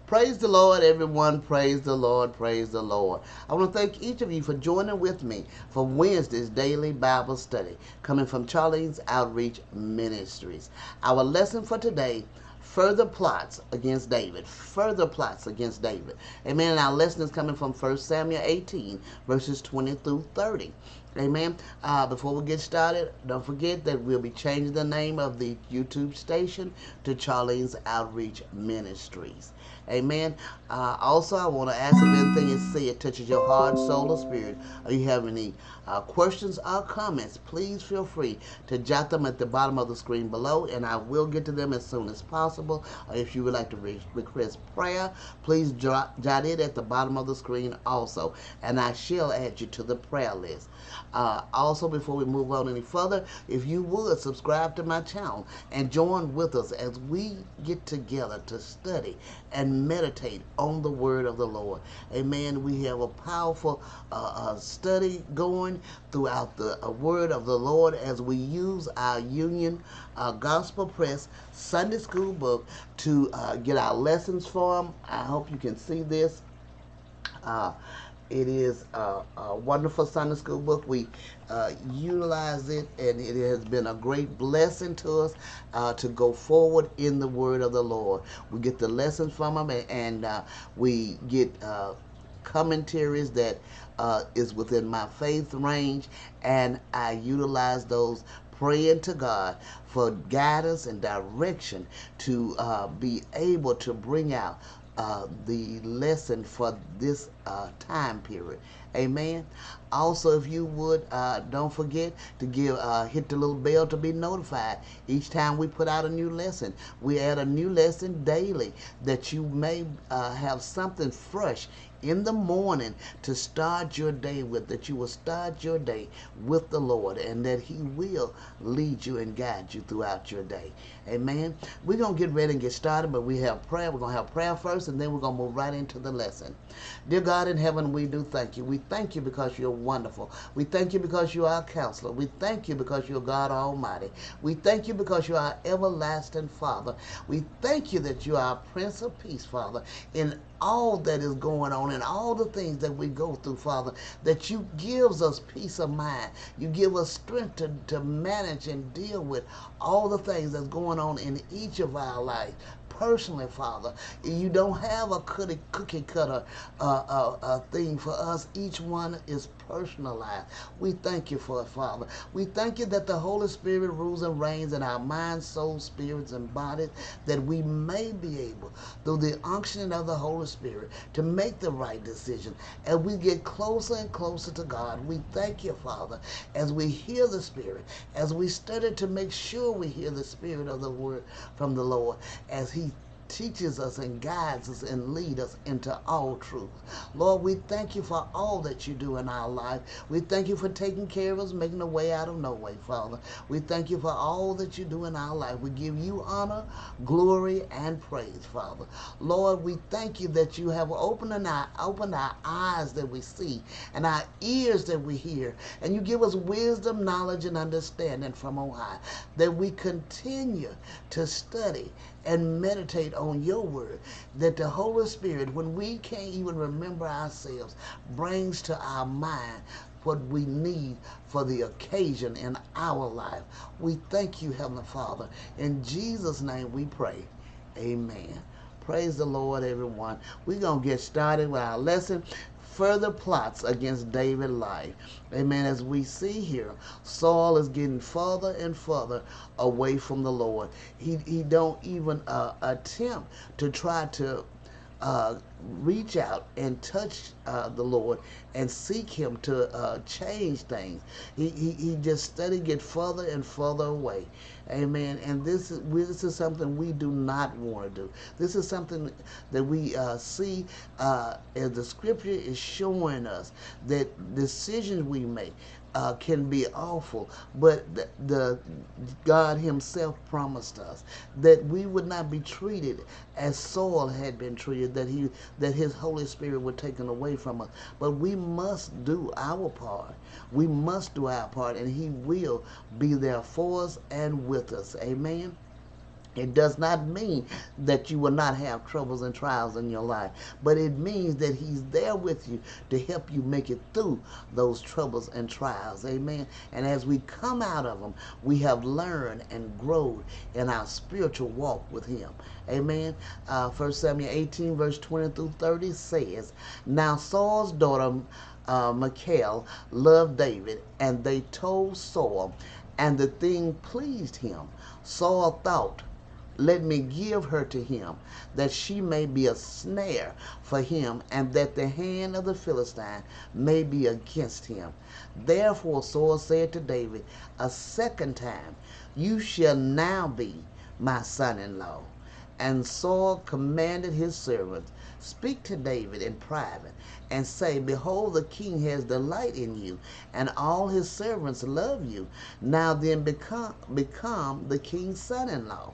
Praise the Lord, everyone. Praise the Lord. Praise the Lord. I want to thank each of you for joining with me for Wednesday's daily Bible study coming from Charlene's Outreach Ministries. Our lesson for today, further plots against David. Further plots against David. Amen. And our lesson is coming from 1 Samuel 18, verses 20 through 30. Amen. Before we get started, don't forget that we'll be changing the name of the YouTube station to Charlene's Outreach Ministries. Amen. Also, I want to ask if anything is said touches your heart, soul, or spirit, or you have any questions or comments, please feel free to jot them at the bottom of the screen below, and I will get to them as soon as possible. Or if you would like to request prayer, please jot it at the bottom of the screen also, and I shall add you to the prayer list. Also, before we move on any further, if you would subscribe to my channel and join with us as we get together to study and meditate on the word of the Lord. Amen. We have a powerful study going throughout the word of the Lord as we use our Union Gospel Press Sunday School book to get our lessons from. I hope you can see this. Uh, it is a wonderful Sunday school book. We utilize it, and it has been a great blessing to us to go forward in the word of the Lord. We get the lessons from them, and we get commentaries that is within my faith range, and I utilize those praying to God for guidance and direction to be able to bring out the lesson for this time period. Amen. Also, if you would, don't forget to hit the little bell to be notified each time we put out a new lesson. We add a new lesson daily that you may have something fresh in the morning to start your day with, that you will start your day with the Lord, and that He will lead you and guide you throughout your day. Amen. We're going to get ready and get started, but we have prayer. We're going to have prayer first, and then we're going to move right into the lesson. Dear God in heaven, we do thank you. We thank you because you're wonderful. We thank you because you are our counselor. We thank you because you're God Almighty. We thank you because you are our everlasting Father. We thank you that you are our Prince of Peace, Father, in all that is going on and all the things that we go through, Father, that you gives us peace of mind. You give us strength to manage and deal with all the things that's going on in each of our lives. Personally, Father, you don't have a cookie cutter thing for us. Each one is personalized. We thank you for it, Father. We thank you that the Holy Spirit rules and reigns in our minds, souls, spirits, and bodies, that we may be able, through the unctioning of the Holy Spirit, to make the right decision. As we get closer and closer to God, we thank you, Father, as we hear the Spirit, as we study to make sure we hear the Spirit of the word from the Lord, as He teaches us and guides us and lead us into all truth. Lord, we thank you for all that you do in our life. We thank you for taking care of us, making a way out of no way, Father. We thank you for all that you do in our life. We give you honor, glory, and praise, Father. Lord, we thank you that you have opened our eyes that we see and our ears that we hear, and you give us wisdom, knowledge, and understanding from on high, that we continue to study and meditate on your word, that the Holy Spirit, when we can't even remember ourselves, brings to our mind what we need for the occasion in our life. We thank you, Heavenly Father. In Jesus' name we pray. Amen. Praise the Lord, everyone. We're going to get started with our lesson. Further plots against David's life. Amen. As we see here, Saul is getting further and further away from the Lord. He don't even attempt to try to reach out and touch the Lord and seek Him to change things. He just steadily get further and further away. Amen. And this is something we do not want to do. This is something that we see as the Scripture is showing us, that decisions we make can be awful, but the God Himself promised us that we would not be treated as Saul had been treated, that His Holy Spirit would taken away from us. But we must do our part. We must do our part, and He will be there for us and with us. Amen. It does not mean that you will not have troubles and trials in your life, but it means that He's there with you to help you make it through those troubles and trials. Amen. And as we come out of them, we have learned and grown in our spiritual walk with Him. Amen. 1 Samuel 18, verse 20 through 30 says, Now Saul's daughter Michal loved David, and they told Saul, and the thing pleased him. Saul thought, let me give her to him, that she may be a snare for him, and that the hand of the Philistine may be against him. Therefore Saul said to David a second time, You shall now be my son-in-law. And Saul commanded his servants, Speak to David in private, and say, Behold, the king has delight in you, and all his servants love you. Now then become the king's son-in-law.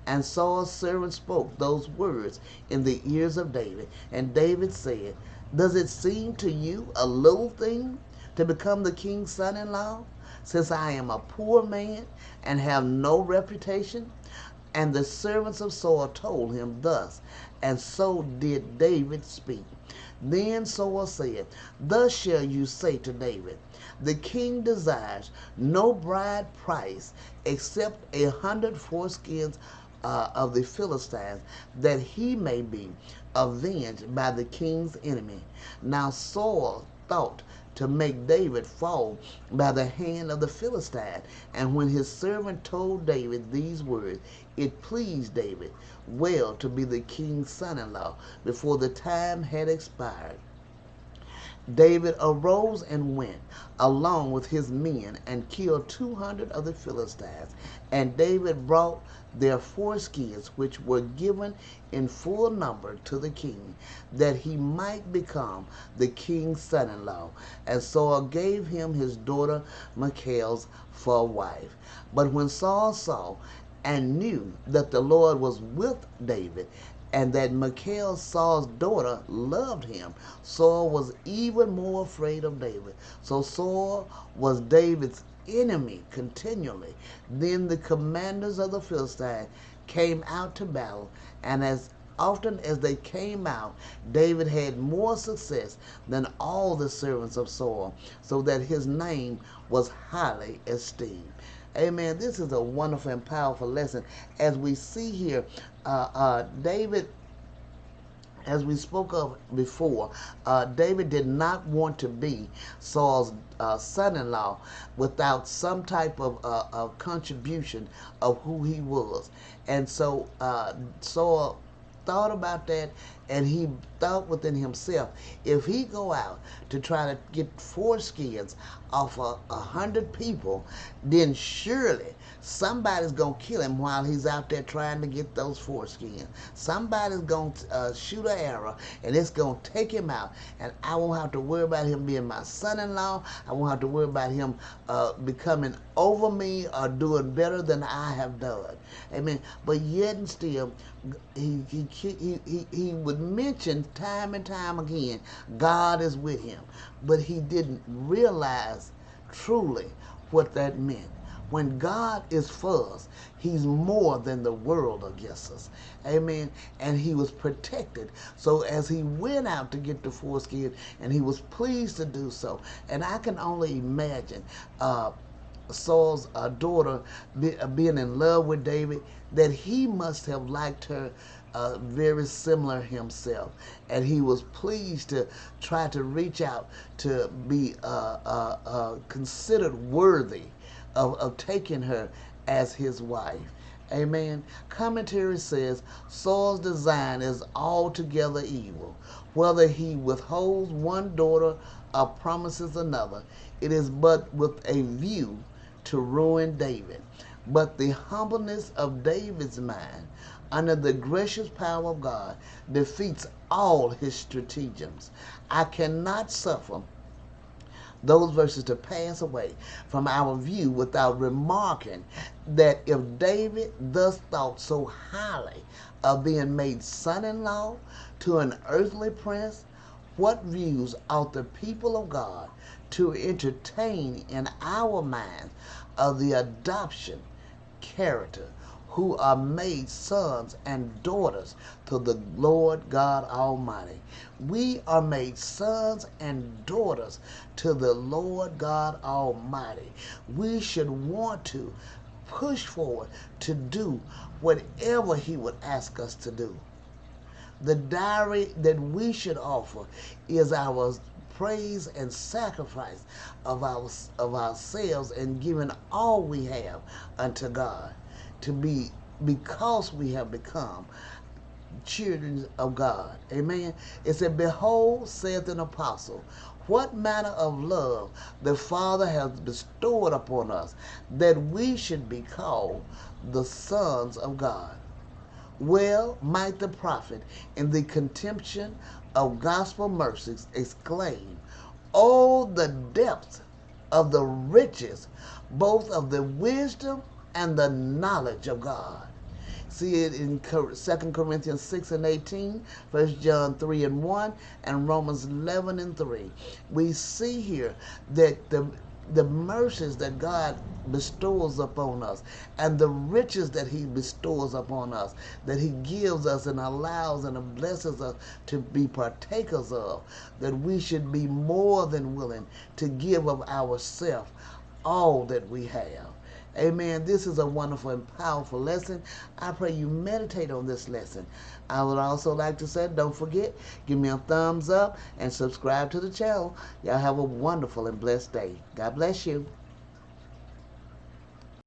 And Saul's servant spoke those words in the ears of David. And David said, Does it seem to you a little thing to become the king's son-in-law, since I am a poor man and have no reputation? And the servants of Saul told him thus, and so did David speak. Then Saul said, Thus shall you say to David, The king desires no bride price except 100 foreskins of the Philistines, that he may be avenged by the king's enemy. Now Saul thought to make David fall by the hand of the Philistine. And when his servant told David these words, it pleased David well to be the king's son-in-law before the time had expired. David arose and went along with his men and killed 200 of the Philistines. And David brought their foreskins, which were given in full number to the king, that he might become the king's son-in-law. And Saul gave him his daughter Michal for a wife. But when Saul saw and knew that the Lord was with David, and that Michal, Saul's daughter, loved him, Saul was even more afraid of David. So Saul was David's enemy continually. Then the commanders of the Philistines came out to battle, and as often as they came out, David had more success than all the servants of Saul, so that his name was highly esteemed. Amen. This is a wonderful and powerful lesson. As we see here, David, as we spoke of before, David did not want to be Saul's son-in-law without some type of contribution of who he was. And so Saul thought about that, and he thought within himself, if he go out to try to get foreskins off 100 people, then surely somebody's going to kill him while he's out there trying to get those foreskins. Somebody's going to shoot an arrow, and it's going to take him out. And I won't have to worry about him being my son-in-law. I won't have to worry about him becoming over me or doing better than I have done. Amen. But yet and still, he would mention time and time again, God is with him. But he didn't realize truly what that meant. When God is for us, he's more than the world against us. Amen. And he was protected. So as he went out to get the foreskin, and he was pleased to do so. And I can only imagine Saul's daughter being in love with David, that he must have liked her very similar himself, and he was pleased to try to reach out to be considered worthy of taking her as his wife. Amen. Commentary says Saul's design is altogether evil. Whether he withholds one daughter or promises another, it is but with a view to ruin David. But the humbleness of David's mind under the gracious power of God defeats all his stratagems. I cannot suffer those verses to pass away from our view without remarking that if David thus thought so highly of being made son-in-law to an earthly prince, what views ought the people of God to entertain in our minds of the adoption, character, who are made sons and daughters to the Lord God Almighty. We are made sons and daughters to the Lord God Almighty. We should want to push forward to do whatever He would ask us to do. The diary that we should offer is our praise and sacrifice of ourselves and giving all we have unto God to be because we have become children of God. Amen. It said, behold, saith an apostle, what manner of love the Father has bestowed upon us, that we should be called the sons of God. Well might the prophet, in the contemplation of gospel mercies, exclaim, oh, the depths of the riches, both of the wisdom and the knowledge of God. See it in 2 Corinthians 6 and 18, 1 John 3 and 1, and Romans 11 and 3. We see here that the mercies that God bestows upon us and the riches that He bestows upon us, that He gives us and allows and blesses us to be partakers of, that we should be more than willing to give of ourselves all that we have. Amen. This is a wonderful and powerful lesson. I pray you meditate on this lesson. I would also like to say, don't forget, give me a thumbs up and subscribe to the channel. Y'all have a wonderful and blessed day. God bless you.